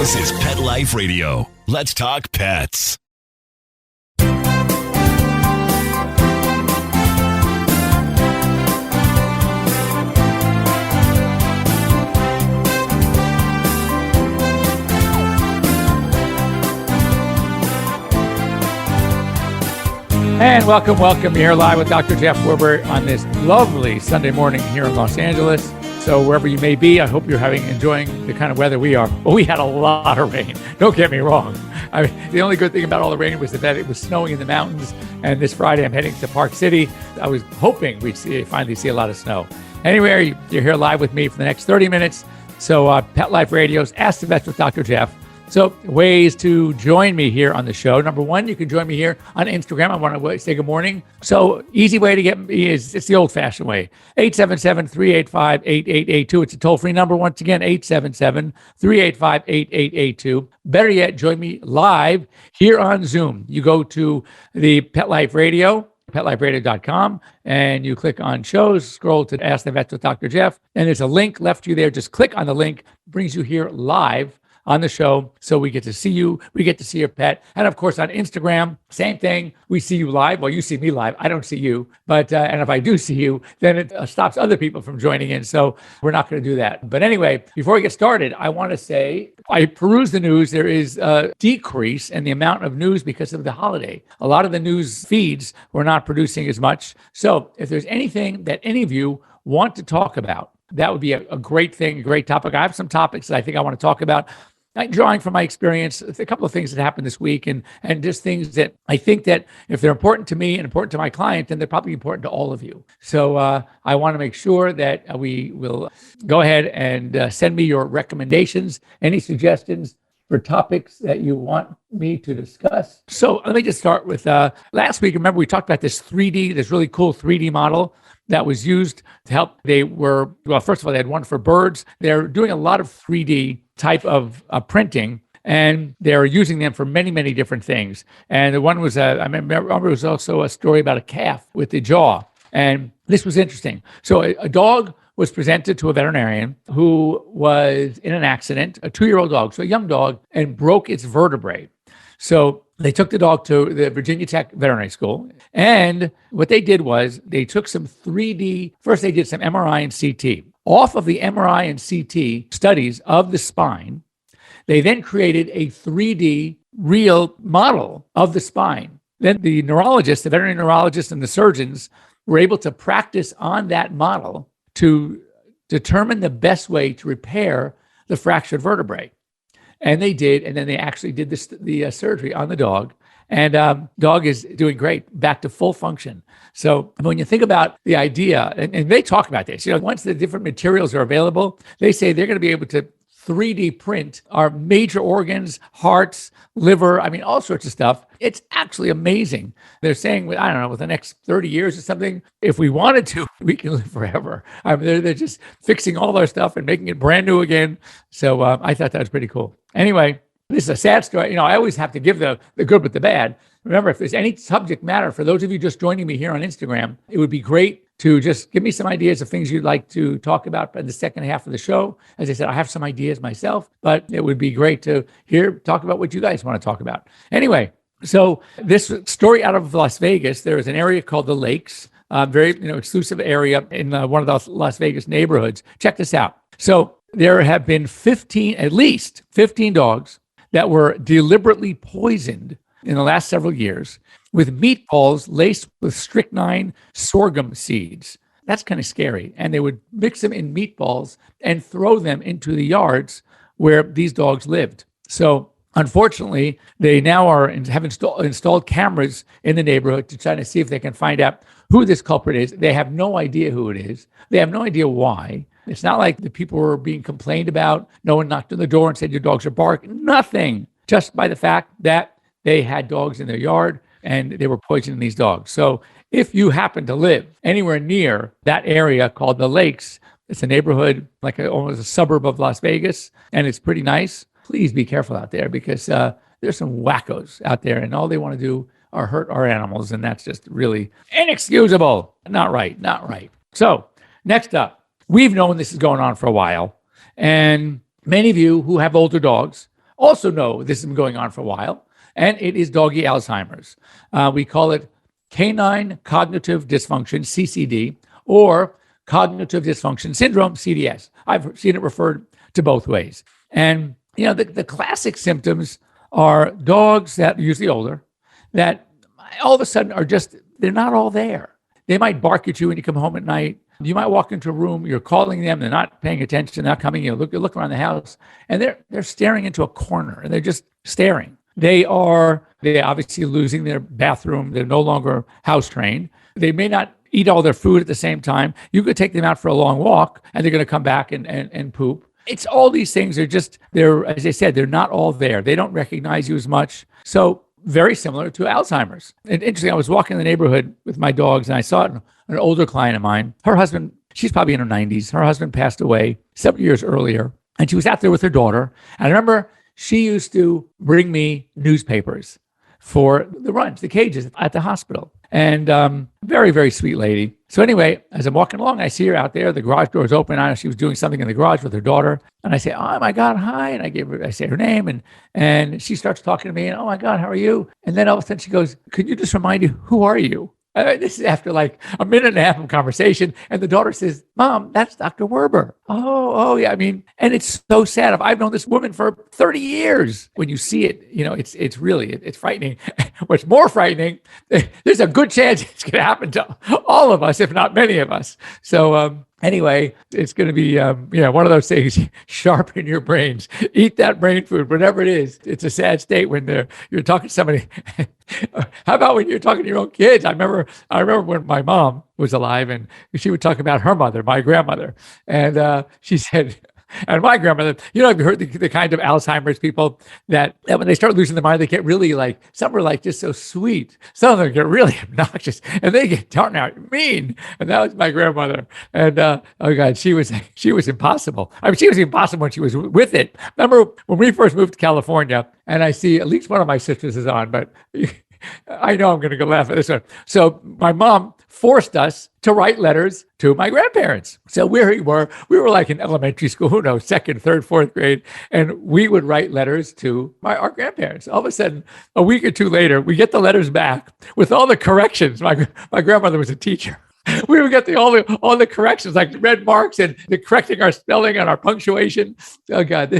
This is Pet Life Radio. Let's talk pets. And welcome. You're here live with Dr. Jeff Werber on this lovely Sunday morning here in Los Angeles. So wherever you may be, I hope you're enjoying the kind of weather we are. Well, we had a lot of rain. Don't get me wrong. I mean, the only good thing about all the rain was that it was snowing in the mountains. And this Friday, I'm heading to Park City. I was hoping we'd finally see a lot of snow. Anyway, you're here live with me for the next 30 minutes. So Pet Life Radio's Ask the Vets with Dr. Jeff. So ways to join me here on the show. Number one, you can join me here on Instagram. I want to say good morning. So easy way to get me it's the old-fashioned way. 877-385-8882. It's a toll-free number. Once again, 877-385-8882. Better yet, join me live here on Zoom. You go to the Pet Life Radio, PetLifeRadio.com, and you click on shows, scroll to Ask the Vets with Dr. Jeff, and there's a link left for you there. Just click on the link, brings you here live on the show, so we get to see you, we get to see your pet. And of course on Instagram, same thing, we see you live. Well, you see me live, I don't see you, but and if I do see you, then it stops other people from joining in, so we're not going to do that. But anyway, before we get started, I want to say, I peruse the news. There is a decrease in the amount of news because of the holiday. A lot of the news feeds were not producing as much. So if there's anything that any of you want to talk about, that would be a great thing, a great topic. I have some topics that I think I want to talk about. Drawing from my experience, a couple of things that happened this week, and just things that I think that if they're important to me and important to my client, then they're probably important to all of you. So I want to make sure that we will go ahead and send me your recommendations, any suggestions for topics that you want me to discuss. So let me just start with last week. Remember, we talked about this really cool 3D model that was used to help. First of all, they had one for birds. They're doing a lot of 3D type of printing, and they're using them for many, many different things. And the one was, I remember it was also a story about a calf with the jaw. And this was interesting. So a dog was presented to a veterinarian who was in an accident, a 2-year-old dog, so a young dog, and broke its vertebrae. So they took the dog to the Virginia Tech Veterinary School. And what they did was they took some 3D, first they did some MRI and CT. Off of the MRI and CT studies of the spine, they then created a 3D real model of the spine. Then the neurologists, the veterinary neurologists and the surgeons were able to practice on that model to determine the best way to repair the fractured vertebrae. And they did, and then they actually did the surgery on the dog. And dog is doing great, back to full function. So when you think about the idea, and they talk about this, once the different materials are available, they say they're going to be able to 3D print our major organs, hearts, liver, all sorts of stuff. It's actually amazing. They're saying, with the next 30 years or something, if we wanted to, we can live forever. They're just fixing all our stuff and making it brand new again. So I thought that was pretty cool. Anyway, this is a sad story. I always have to give the good with the bad. Remember, if there's any subject matter, for those of you just joining me here on Instagram, it would be great to just give me some ideas of things you'd like to talk about in the second half of the show. As I said, I have some ideas myself, but it would be great to talk about what you guys want to talk about. Anyway, so this story out of Las Vegas, there is an area called the Lakes, very exclusive area in one of the Las Vegas neighborhoods. Check this out. So there have been at least 15 dogs that were deliberately poisoned in the last several years with meatballs laced with strychnine sorghum seeds. That's kind of scary. And they would mix them in meatballs and throw them into the yards where these dogs lived. So unfortunately, they now have installed cameras in the neighborhood to try to see if they can find out who this culprit is. They have no idea who it is. They have no idea why. It's not like the people were being complained about. No one knocked on the door and said, your dogs are barking. Nothing. Just by the fact that they had dogs in their yard and they were poisoning these dogs. So if you happen to live anywhere near that area called the Lakes, it's a neighborhood, almost a suburb of Las Vegas, and it's pretty nice. Please be careful out there, because there's some wackos out there, and all they want to do are hurt our animals, and that's just really inexcusable. Not right. So next up, we've known this is going on for a while, and many of you who have older dogs also know this has been going on for a while, and it is doggy Alzheimer's. We call it canine cognitive dysfunction, CCD, or cognitive dysfunction syndrome, CDS. I've seen it referred to both ways. And, the classic symptoms are dogs that are usually older, that all of a sudden they're not all there. They might bark at you when you come home at night. You might walk into a room, you're calling them, they're not paying attention, they're not coming, look around the house, and they're staring into a corner, and they're just staring. They're obviously losing their bathroom. They're no longer house trained. They may not eat all their food at the same time. You could take them out for a long walk and they're going to come back and poop. It's all these things they're, as I said, they're not all there. They don't recognize you as much. So very similar to Alzheimer's. And interesting, I was walking in the neighborhood with my dogs and I saw an older client of mine. Her husband, she's probably in her 90s. Her husband passed away several years earlier. And she was out there with her daughter. And I remember she used to bring me newspapers for the runs, the cages at the hospital. And very, very sweet lady. So anyway, as I'm walking along, I see her out there. The garage door is open. I know she was doing something in the garage with her daughter. And I say, oh my God, hi. And I say her name and she starts talking to me and, oh my God, how are you? And then all of a sudden she goes, could you just remind me, who are you? This is after like a minute and a half of conversation. And the daughter says, Mom, that's Dr. Werber. Oh, yeah. I mean, and it's so sad. I've known this woman for 30 years. When you see it, it's really, it's frightening. What's more frightening, there's a good chance it's going to happen to all of us, if not many of us. So anyway, it's going to be, one of those things, sharpen your brains, eat that brain food, whatever it is. It's a sad state when you're talking to somebody. How about when you're talking to your own kids? I remember when my mom was alive and she would talk about her mother, my grandmother. And she said, and my grandmother, I've heard the kind of Alzheimer's people that when they start losing their mind, they get really some are just so sweet. Some of them get really obnoxious and they get darn out mean. And that was my grandmother. And oh God, she was impossible. I mean, she was impossible when she was with it. Remember when we first moved to California and I see at least one of my sisters is on, but I know I'm going to go laugh at this one. So my mom forced us to write letters to my grandparents. So we were like in elementary school, who knows, second, third, fourth grade. And we would write letters to our grandparents. All of a sudden, a week or two later, we get the letters back with all the corrections. My grandmother was a teacher. We would get all the corrections, like red marks and the correcting our spelling and our punctuation. Oh God,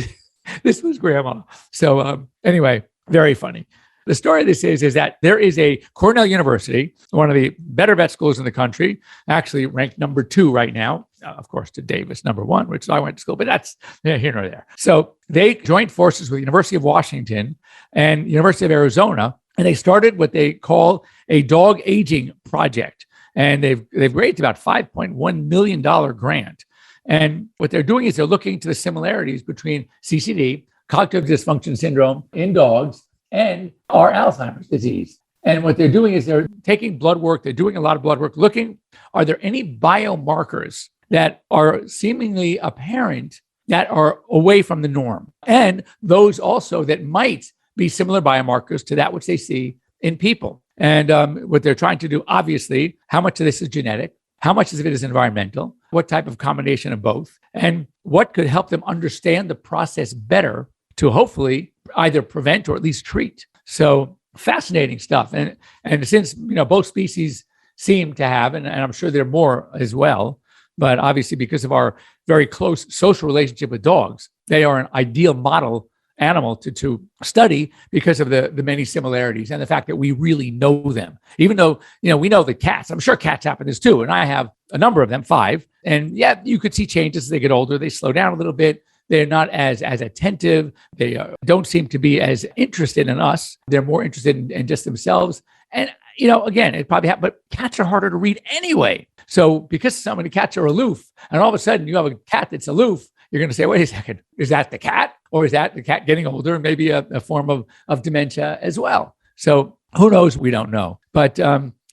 this was grandma. So anyway, very funny. The story of this is that there is a Cornell University, one of the better vet schools in the country, actually ranked number 2 right now, of course, to Davis, number 1, which I went to school, but that's here nor there. So they joined forces with the University of Washington and University of Arizona, and they started what they call a dog aging project. And they've raised about $5.1 million grant. And what they're doing is they're looking to the similarities between CCD, cognitive dysfunction syndrome, in dogs, and our Alzheimer's disease. And what they're doing is they're taking blood work. They're doing a lot of blood work, looking, are there any biomarkers that are seemingly apparent that are away from the norm? And those also that might be similar biomarkers to that which they see in people. And what they're trying to do, obviously, how much of this is genetic? How much of it is environmental? What type of combination of both? And what could help them understand the process better to hopefully either prevent or at least treat. So fascinating stuff. And since, both species seem to have, and I'm sure there are more as well, but obviously because of our very close social relationship with dogs, they are an ideal model animal to study because of the many similarities and the fact that we really know them. Even though, we know the cats, I'm sure cats happen this too. And I have a number of them, 5. And yeah, you could see changes as they get older. They slow down a little bit. They're not as attentive. They don't seem to be as interested in us. They're more interested in just themselves. And, again, it probably happens, but cats are harder to read anyway. So because so many cats are aloof, and all of a sudden you have a cat that's aloof, you're going to say, wait a second, is that the cat? Or is that the cat getting older and maybe a form of dementia as well? So who knows? We don't know. But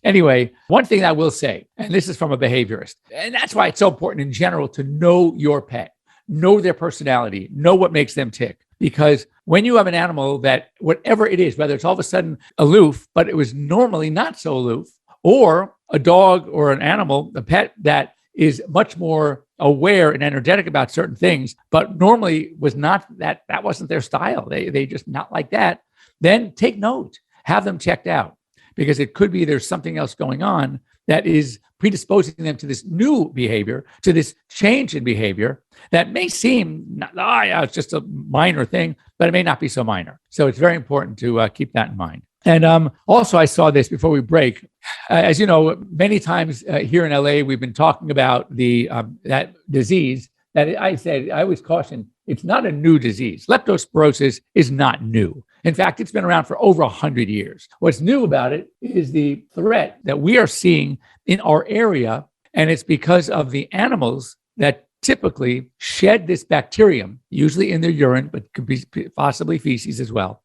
anyway, one thing I will say, and this is from a behaviorist, and that's why it's so important in general to know your pet. Know their personality, know what makes them tick. Because when you have an animal that whatever it is, whether it's all of a sudden aloof, but it was normally not so aloof, or a dog or an animal, a pet that is much more aware and energetic about certain things, but normally was not that wasn't their style. They just not like that. Then take note, have them checked out, because it could be there's something else going on that is predisposing them to this new behavior, to this change in behavior that may seem, it's just a minor thing, but it may not be so minor. So it's very important to keep that in mind. And also, I saw this before we break. As you know, many times here in LA, we've been talking about that disease that I always caution, it's not a new disease. Leptospirosis is not new. In fact, it's been around for over 100 years. What's new about it is the threat that we are seeing in our area, and it's because of the animals that typically shed this bacterium, usually in their urine, but could be possibly feces as well,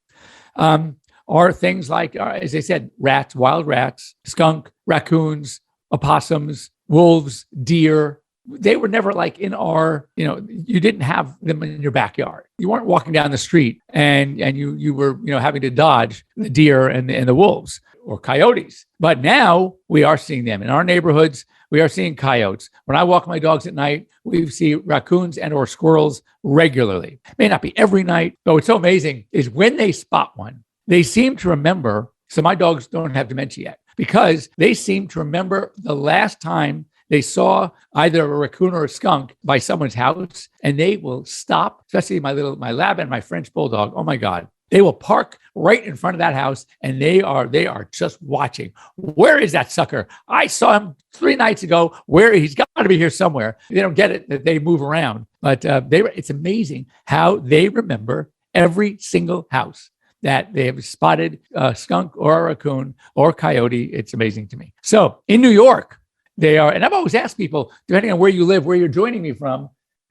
are things like, as I said, rats, wild rats, skunk, raccoons, opossums, wolves, deer. They were never like in our, you didn't have them in your backyard. You weren't walking down the street and you were, having to dodge the deer and the wolves or coyotes. But now we are seeing them in our neighborhoods. We are seeing coyotes. When I walk my dogs at night, we see raccoons and or squirrels regularly. It may not be every night, but what's so amazing is when they spot one, they seem to remember. So my dogs don't have dementia yet because they seem to remember the last time they saw either a raccoon or a skunk by someone's house, and they will stop, especially my lab and my French bulldog. Oh my God. They will park right in front of that house, and they are just watching. Where is that sucker? I saw him 3 nights ago. Where he's got to be here somewhere. They don't get it that they move around, but it's amazing how they remember every single house that they have spotted a skunk or a raccoon or coyote. It's amazing to me. So in New York, they are, and I've always asked people, depending on where you live, where you're joining me from,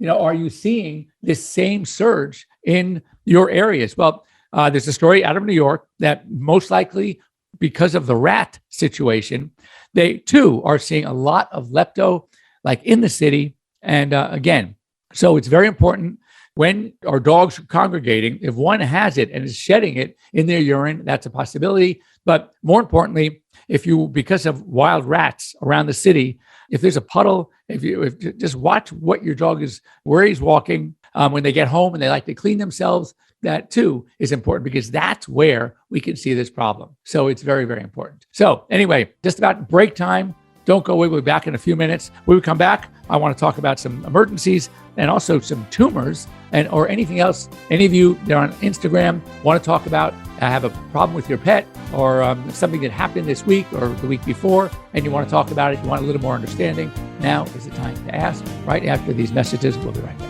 are you seeing this same surge in your areas? Well, there's a story out of New York that most likely because of the rat situation, they too are seeing a lot of lepto like in the city. And again, so it's very important when our dogs are congregating, if one has it and is shedding it in their urine, that's a possibility. But more importantly, because of wild rats around the city, if there's a puddle, if you just watch what your dog is, where he's walking, when they get home and they like to clean themselves, that too is important because that's where we can see this problem. So it's very, very important. So anyway, just about break time. Don't go away. We'll be back in a few minutes. When we come back, I want to talk about some emergencies and also some tumors or anything else. Any of you that are on Instagram want to talk about, have a problem with your pet or something that happened this week or the week before, and you want to talk about it, you want a little more understanding, now is the time to ask. Right after these messages, we'll be right back.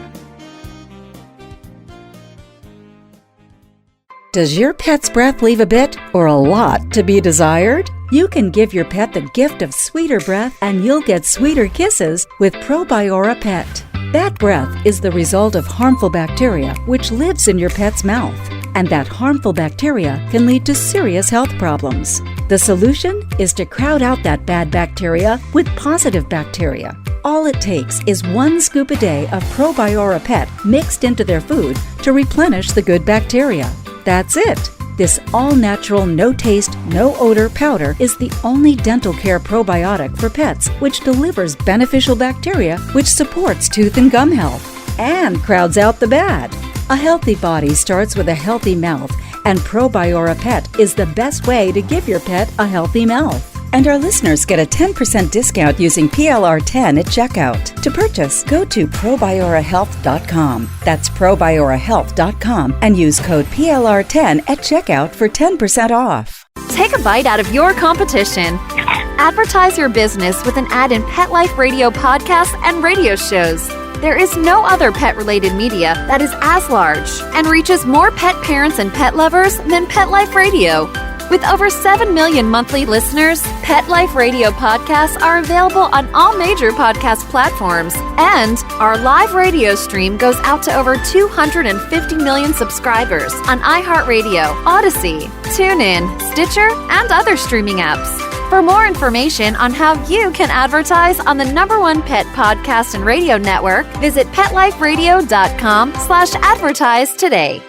Does your pet's breath leave a bit or a lot to be desired? You can give your pet the gift of sweeter breath and you'll get sweeter kisses with ProBiora Pet. That breath is the result of harmful bacteria which lives in your pet's mouth. And that harmful bacteria can lead to serious health problems. The solution is to crowd out that bad bacteria with positive bacteria. All it takes is 1 scoop a day of ProBiora Pet mixed into their food to replenish the good bacteria. That's it. This all-natural, no-taste, no-odor powder is the only dental care probiotic for pets which delivers beneficial bacteria which supports tooth and gum health and crowds out the bad. A healthy body starts with a healthy mouth, and ProBiora Pet is the best way to give your pet a healthy mouth. And our listeners get a 10% discount using PLR10 at checkout. To purchase, go to ProBioraHealth.com. That's ProBioraHealth.com and use code PLR10 at checkout for 10% off. Take a bite out of your competition. Advertise your business with an ad in Pet Life Radio podcasts and radio shows. There is no other pet-related media that is as large and reaches more pet parents and pet lovers than Pet Life Radio. With over 7 million monthly listeners, Pet Life Radio podcasts are available on all major podcast platforms, and our live radio stream goes out to over 250 million subscribers on iHeartRadio, Odyssey, TuneIn, Stitcher, and other streaming apps. For more information on how you can advertise on the #1 pet podcast and radio network, visit PetLifeRadio.com/advertise today.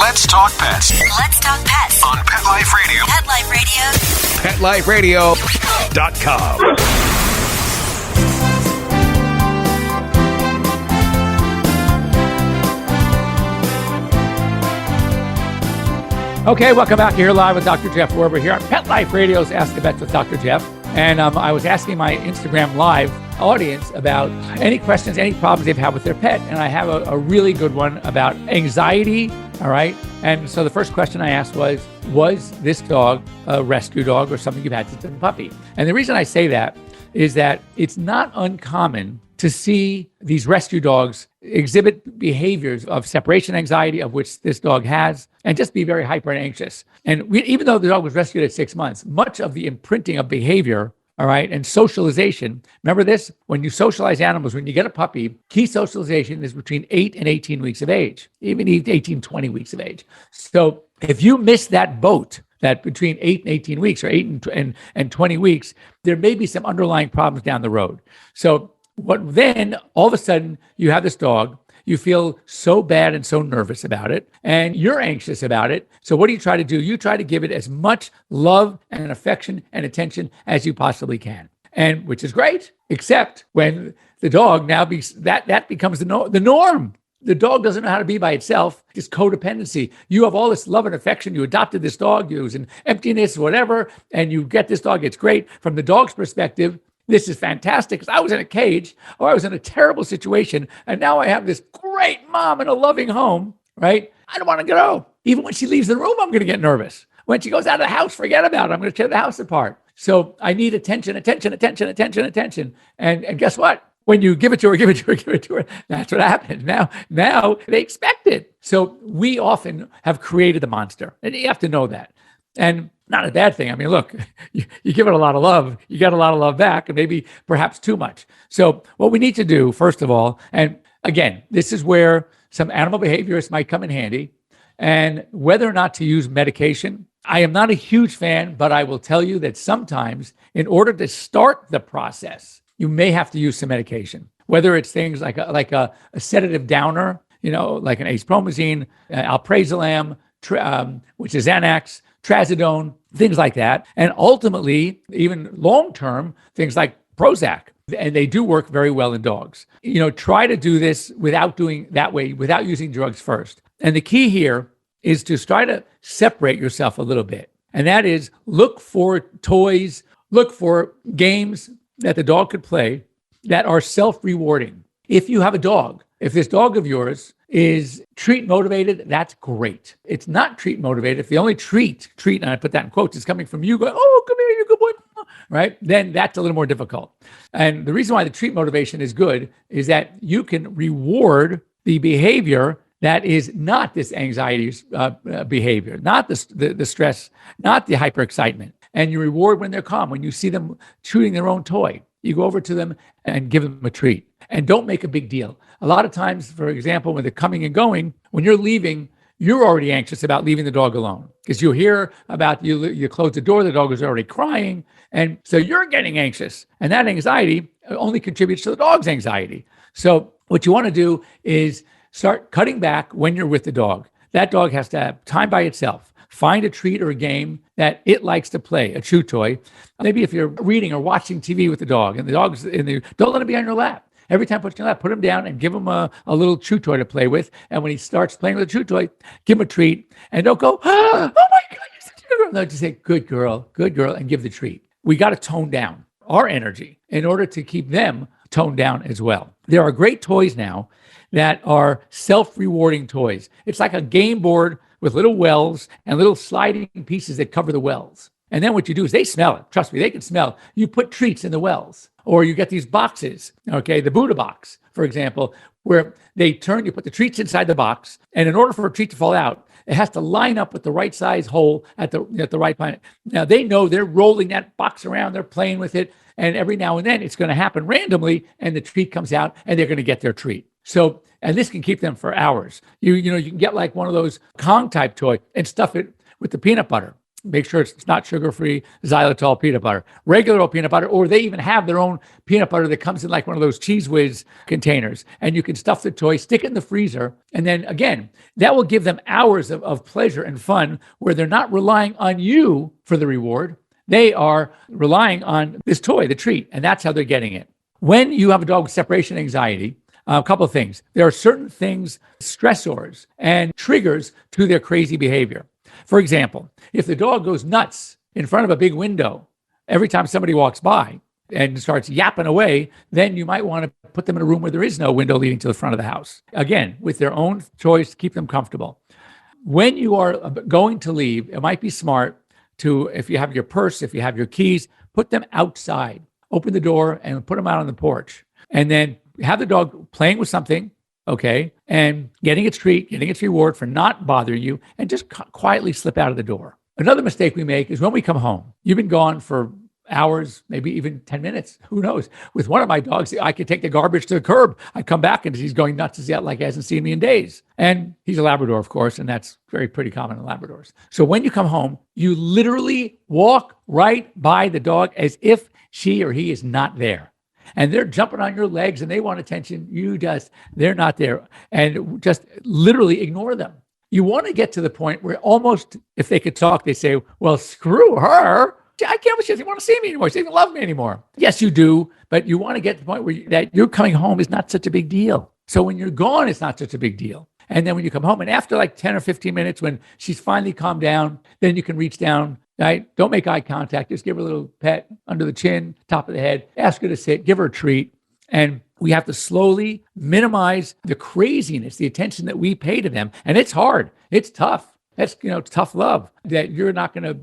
Let's talk pets. Let's talk pets On Pet Life Radio. Pet Life Radio. PetLifeRadio.com. Okay, welcome back. You're live with Dr. Jeff Werber here on Pet Life Radio's Ask the Vets with Dr. Jeff. And I was asking my Instagram Live audience about any questions, any problems they've had with their pet. And I have a really good one about anxiety. All right. And so the first question I asked was this dog a rescue dog or something you've had since a puppy? And the reason I say that is that it's not uncommon to see these rescue dogs exhibit behaviors of separation anxiety, of which this dog has, and just be very hyper anxious. And even though the dog was rescued at 6 months, much of the imprinting of behavior, all right, and socialization, remember this, when you socialize animals, when you get a puppy, key socialization is between 8 and 18 weeks of age, even 18, 20 weeks of age. So if you miss that boat, that between 8 and 18 weeks or 8 and 20 weeks, there may be some underlying problems down the road. So what then all of a sudden you have this dog, you feel so bad and so nervous about it, and you're anxious about it. So what do you try to do? You try to give it as much love and affection and attention as you possibly can. And which is great, except when the dog now that becomes the norm. The dog doesn't know how to be by itself. It's codependency. You have all this love and affection. You adopted this dog. You was in emptiness, whatever, and you get this dog. It's great. From the dog's perspective, this is fantastic because I was in a cage or I was in a terrible situation. And now I have this great mom in a loving home, right? I don't want to go. Even when she leaves the room, I'm going to get nervous. When she goes out of the house, forget about it. I'm going to tear the house apart. So I need attention. And guess what? When you give it to her, that's what happens. Now they expect it. So we often have created the monster. And you have to know that. And not a bad thing. I mean, look, you give it a lot of love, you get a lot of love back, and maybe perhaps too much. So what we need to do, first of all, and again, this is where some animal behaviorists might come in handy, and whether or not to use medication. I am not a huge fan, but I will tell you that sometimes in order to start the process, you may have to use some medication, whether it's things like a sedative downer, like an acepromazine, alprazolam, which is Xanax, trazodone, things like that. And ultimately, even long-term, things like Prozac. And they do work very well in dogs. Try to do this without doing that way, without using drugs first. And the key here is to try to separate yourself a little bit. And that is look for toys, look for games that the dog could play that are self-rewarding. If you have a dog, if this dog of yours is treat motivated, that's great. It's not treat motivated. If the only treat, and I put that in quotes, is coming from you going, oh, come here, you good boy, right? Then that's a little more difficult. And the reason why the treat motivation is good is that you can reward the behavior that is not this anxiety behavior, not the stress, not the hyperexcitement. And you reward when they're calm. When you see them chewing their own toy, you go over to them and give them a treat. And don't make a big deal. A lot of times, for example, when they're coming and going, when you're leaving, you're already anxious about leaving the dog alone because you hear about you close the door, the dog is already crying. And so you're getting anxious. And that anxiety only contributes to the dog's anxiety. So what you want to do is start cutting back when you're with the dog. That dog has to have time by itself. Find a treat or a game that it likes to play, a chew toy. Maybe if you're reading or watching TV with the dog and the dog's in there, don't let it be on your lap. Every time put in your lap, put him down and give him a little chew toy to play with. And when he starts playing with the chew toy, give him a treat. And don't go, oh my God, you're such a good girl. No, just say, good girl, and give the treat. We got to tone down our energy in order to keep them toned down as well. There are great toys now that are self-rewarding toys. It's like a game board with little wells and little sliding pieces that cover the wells. And then what you do is they smell it. Trust me, they can smell. You put treats in the wells. Or you get these boxes, okay, the Buddha box, for example, where you put the treats inside the box. And in order for a treat to fall out, it has to line up with the right size hole at the right point. Now, they know they're rolling that box around. They're playing with it. And every now and then it's going to happen randomly and the treat comes out and they're going to get their treat. So, and this can keep them for hours. You can get like one of those Kong type toy and stuff it with the peanut butter. Make sure it's not sugar-free xylitol peanut butter, regular old peanut butter, or they even have their own peanut butter that comes in like one of those Cheez Whiz containers. And you can stuff the toy, stick it in the freezer. And then again, that will give them hours of pleasure and fun where they're not relying on you for the reward. They are relying on this toy, the treat, and that's how they're getting it. When you have a dog with separation anxiety, a couple of things. There are certain things, stressors and triggers to their crazy behavior. For example, if the dog goes nuts in front of a big window every time somebody walks by and starts yapping away, then you might want to put them in a room where there is no window leading to the front of the house. Again, with their own choice, keep them comfortable. When you are going to leave, it might be smart to, if you have your purse, if you have your keys, put them outside. Open the door and put them out on the porch. And then have the dog playing with something, okay, and getting its treat, getting its reward for not bothering you, and just quietly slip out of the door. Another mistake we make is when we come home. You've been gone for hours, maybe even 10 minutes. Who knows? With one of my dogs, I could take the garbage to the curb. I come back and he's going nuts as yet, like he hasn't seen me in days. And he's a Labrador, of course, and that's pretty common in Labradors. So when you come home, you literally walk right by the dog as if she or he is not there. And they're jumping on your legs and they want attention. They're not there. And just literally ignore them. You want to get to the point where almost, if they could talk, they say, well, screw her. I can't believe she doesn't want to see me anymore. She doesn't love me anymore. Yes, you do. But you want to get to the point where that you're coming home is not such a big deal. So when you're gone, it's not such a big deal. And then when you come home, and after like 10 or 15 minutes, when she's finally calmed down, then you can reach down, right? Don't make eye contact. Just give her a little pet under the chin, top of the head, ask her to sit, give her a treat. And we have to slowly minimize the craziness, the attention that we pay to them. And it's hard. It's tough. That's, tough love that you're not going to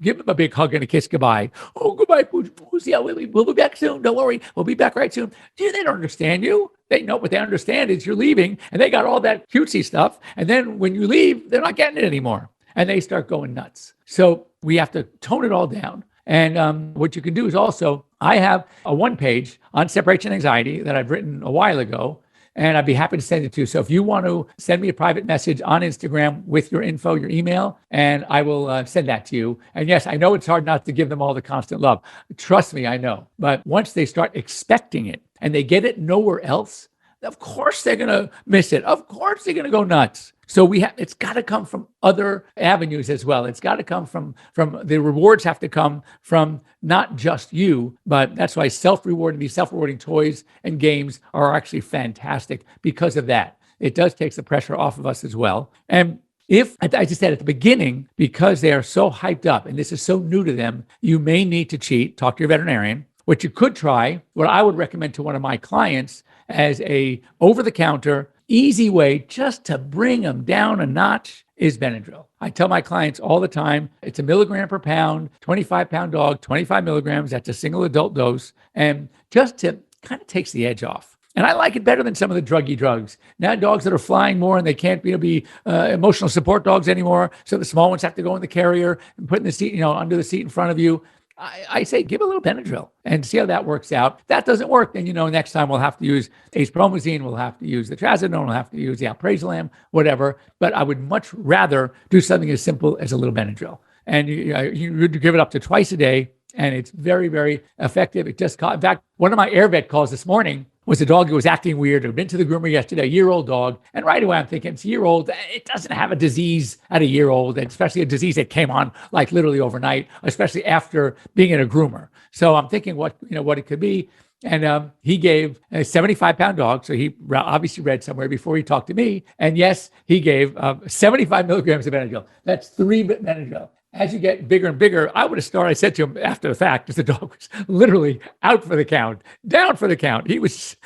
give them a big hug and a kiss goodbye. Oh, goodbye, Pooch. Yeah, we'll be back soon. Don't worry. We'll be back right soon. They don't understand you. They know what they understand is you're leaving and they got all that cutesy stuff. And then when you leave, they're not getting it anymore and they start going nuts. So we have to tone it all down. And what you can do is also, I have a 1-page on separation anxiety that I've written a while ago. And I'd be happy to send it to you. So if you want to send me a private message on Instagram with your info, your email, and I will send that to you. And yes, I know it's hard not to give them all the constant love. Trust me, I know. But once they start expecting it and they get it nowhere else, of course they're going to miss it. Of course they're going to go nuts. So it's got to come from other avenues as well. It's got to come from the rewards have to come from not just you, but that's why self-rewarding, these self-rewarding toys and games are actually fantastic because of that. It does take the pressure off of us as well. And if, as I just said at the beginning, because they are so hyped up and this is so new to them, you may need to cheat, talk to your veterinarian. What you could try, what I would recommend to one of my clients as a over-the-counter, easy way just to bring them down a notch is Benadryl. I tell my clients all the time, it's a milligram per pound, 25-pound dog, 25 milligrams. That's a single adult dose. And just to kind of takes the edge off. And I like it better than some of the druggy drugs. Now dogs that are flying more and they can't be emotional support dogs anymore. So the small ones have to go in the carrier and put in the seat, under the seat in front of you. I say, give a little Benadryl and see how that works out. If that doesn't work, then, next time we'll have to use acepromazine, we'll have to use the trazodone, we'll have to use the alprazolam, whatever. But I would much rather do something as simple as a little Benadryl. And you give it up to twice a day, and it's very, very effective. In fact, one of my AirVet calls this morning was a dog who was acting weird. I'd been to the groomer yesterday, a year-old dog. And right away, I'm thinking, it's a year-old. It doesn't have a disease at a year-old, and especially a disease that came on like literally overnight, especially after being in a groomer. So I'm thinking what it could be. And he gave a 75-pound dog. So he obviously read somewhere before he talked to me. And yes, he gave 75 milligrams of Benadryl. That's 3 Benadryl. As you get bigger and bigger, I would have started, I said to him after the fact, because the dog was literally out for the count, down for the count. He was,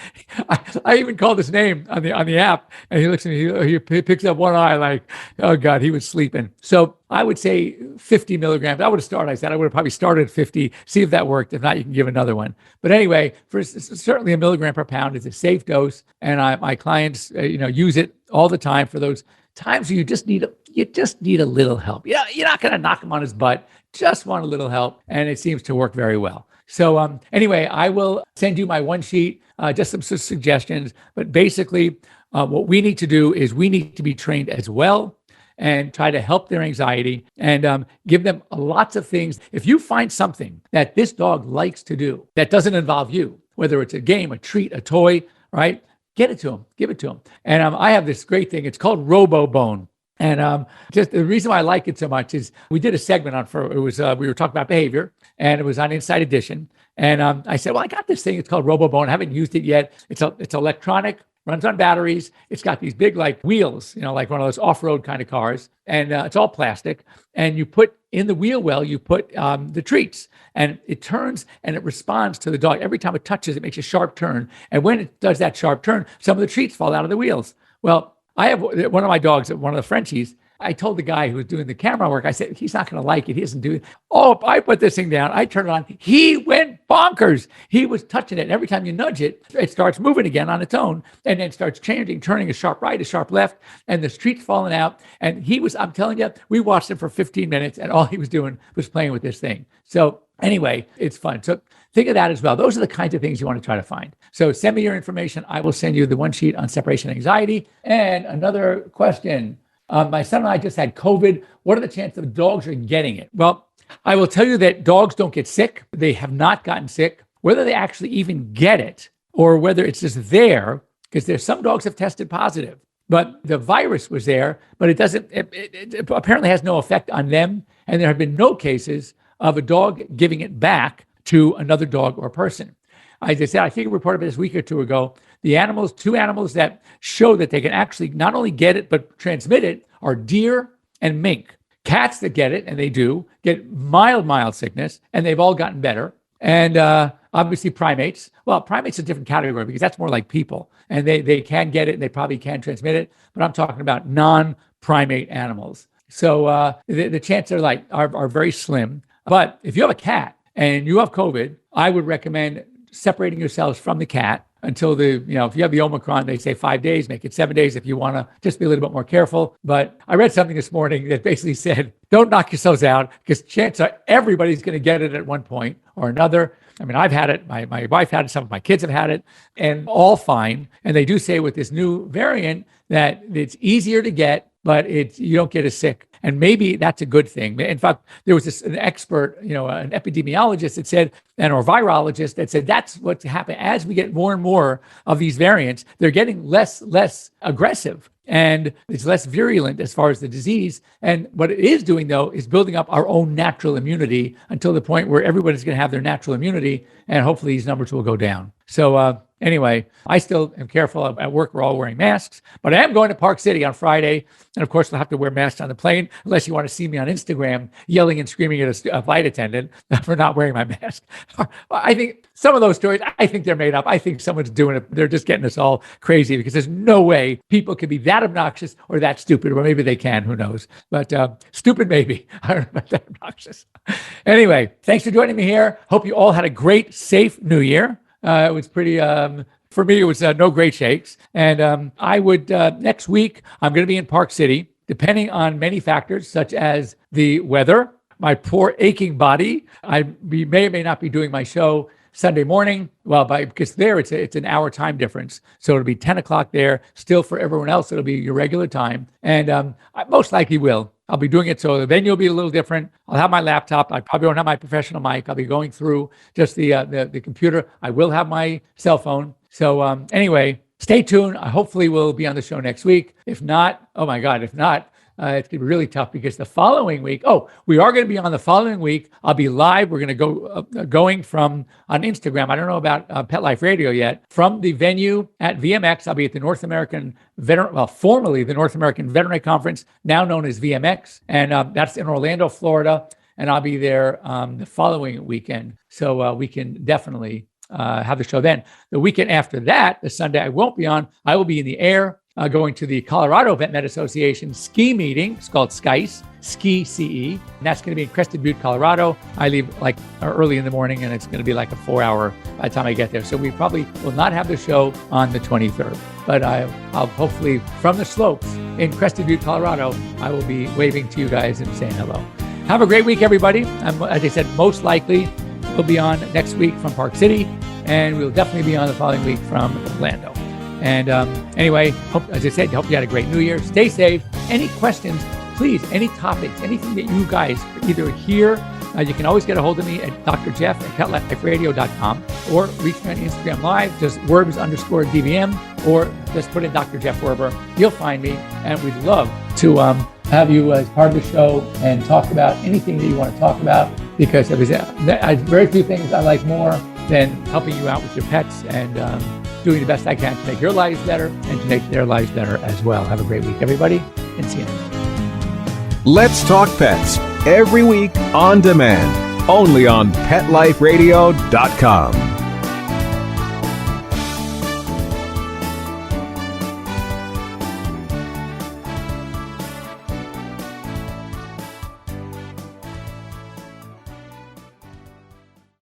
I even called his name on the app, and he looks at me, he picks up one eye like, oh God, he was sleeping. So I would say 50 milligrams. I would have started, I said, I would have probably started at 50, see if that worked. If not, you can give another one. But anyway, certainly a milligram per pound is a safe dose. And my clients, use it all the time for those times where you just need a little help. Yeah, you're not going to knock him on his butt. Just want a little help, and it seems to work very well. So anyway, I will send you my one sheet, just some suggestions. But basically, what we need to do is we need to be trained as well and try to help their anxiety and give them lots of things. If you find something that this dog likes to do that doesn't involve you, whether it's a game, a treat, a toy, right? Get it to him, give it to him. And I have this great thing. It's called RoboBone. And just the reason why I like it so much is we did a segment we were talking about behavior, and it was on Inside Edition. And I said, well, I got this thing. It's called RoboBone. I haven't used it yet. It's electronic. runs on batteries. It's got these big like wheels, like one of those off-road kind of cars. And it's all plastic. And you put in the wheel well, you put the treats, and it turns and it responds to the dog. Every time it touches, it makes a sharp turn. And when it does that sharp turn, some of the treats fall out of the wheels. Well, I have one of my dogs, one of the Frenchies. I told the guy who was doing the camera work, I said, he's not going to like it. He isn't doing it. Oh, I put this thing down. I turned it on. He went bonkers. He was touching it. And every time you nudge it, it starts moving again on its own and then starts changing, turning a sharp right, a sharp left, and the street's falling out. And I'm telling you, we watched him for 15 minutes and all he was doing was playing with this thing. So anyway, it's fun. So think of that as well. Those are the kinds of things you want to try to find. So send me your information. I will send you the one sheet on separation anxiety. And another question. My son and I just had COVID. What are the chances that dogs are getting it? Well, I will tell you that dogs don't get sick. They have not gotten sick. Whether they actually even get it or whether it's just there, because there's some dogs have tested positive, but the virus was there, but it apparently has no effect on them. And there have been no cases of a dog giving it back to another dog or person. As I said, I think I reported this a week or two ago, two animals that show that they can actually not only get it, but transmit it are deer and mink. Cats that get it, and they do, get mild sickness, and they've all gotten better. And obviously primates. Well, primates is a different category because that's more like people. And they can get it, and they probably can transmit it. But I'm talking about non-primate animals. So the chances are very slim. But if you have a cat and you have COVID, I would recommend separating yourselves from the cat until if you have the Omicron, they say 5 days, make it 7 days if you want to just be a little bit more careful. But I read something this morning that basically said, don't knock yourselves out because chances are everybody's going to get it at one point or another. I mean, I've had it. My wife had it. Some of my kids have had it and all fine. And they do say with this new variant that it's easier to get, but you don't get as sick. And maybe that's a good thing. In fact, there was an expert, an epidemiologist that said, or virologist that said, that's what's happening. As we get more and more of these variants, they're getting less aggressive and it's less virulent as far as the disease. And what it is doing, though, is building up our own natural immunity until the point where everybody's going to have their natural immunity. And hopefully these numbers will go down. So anyway, I still am careful. At work, we're all wearing masks, but I am going to Park City on Friday. And of course, we'll have to wear masks on the plane, unless you want to see me on Instagram yelling and screaming at a flight attendant for not wearing my mask. I think some of those stories, I think they're made up. I think someone's doing it. They're just getting us all crazy because there's no way people can be that obnoxious or that stupid, or maybe they can, who knows? But stupid, maybe. I don't know about that obnoxious. Anyway, thanks for joining me here. Hope you all had a great, safe New Year. It was pretty, for me, it was no great shakes. And I would, next week, I'm going to be in Park City, depending on many factors, such as the weather, my poor aching body. We may or may not be doing my show Sunday morning. Well, because there it's an hour time difference. So it'll be 10 o'clock there. Still for everyone else, it'll be your regular time. And I most likely will. I'll be doing it so the venue will be a little different. I'll have my laptop. I probably won't have my professional mic. I'll be going through just the computer. I will have my cell phone. So anyway, stay tuned. I hopefully will be on the show next week. If not, oh my God, it's going to be really tough because the following week, we are going to be on the following week. I'll be live. We're going to go going from on Instagram. I don't know about Pet Life Radio yet. From the venue at VMX, I'll be at the formerly the North American Veterinary Conference, now known as VMX. And that's in Orlando, Florida. And I'll be there the following weekend. So we can definitely have the show then. The weekend after that, the Sunday I won't be on, I will be in the air. Going to the Colorado Vet Med Association ski meeting. It's called SCICE, Ski CE. And that's going to be in Crested Butte, Colorado. I leave early in the morning and it's going to be like a 4-hour by the time I get there. So we probably will not have the show on the 23rd. But I'll hopefully, from the slopes in Crested Butte, Colorado, I will be waving to you guys and saying hello. Have a great week, everybody. As I said, most likely we'll be on next week from Park City. And we'll definitely be on the following week from Orlando. And anyway, as I said, hope you had a great New Year. Stay safe. Any questions, please, any topics, anything that you guys either hear, you can always get a hold of me at drjeff@petliferadio.com or reach me on Instagram Live, just Werbs_DVM, or just put in Dr. Jeff Werber. You'll find me, and we'd love to have you as part of the show and talk about anything that you want to talk about, because there's very few things I like more than helping you out with your pets and doing the best I can to make your lives better and to make their lives better as well. Have a great week, everybody, and see you next time. Let's Talk Pets, every week on demand, only on PetLifeRadio.com.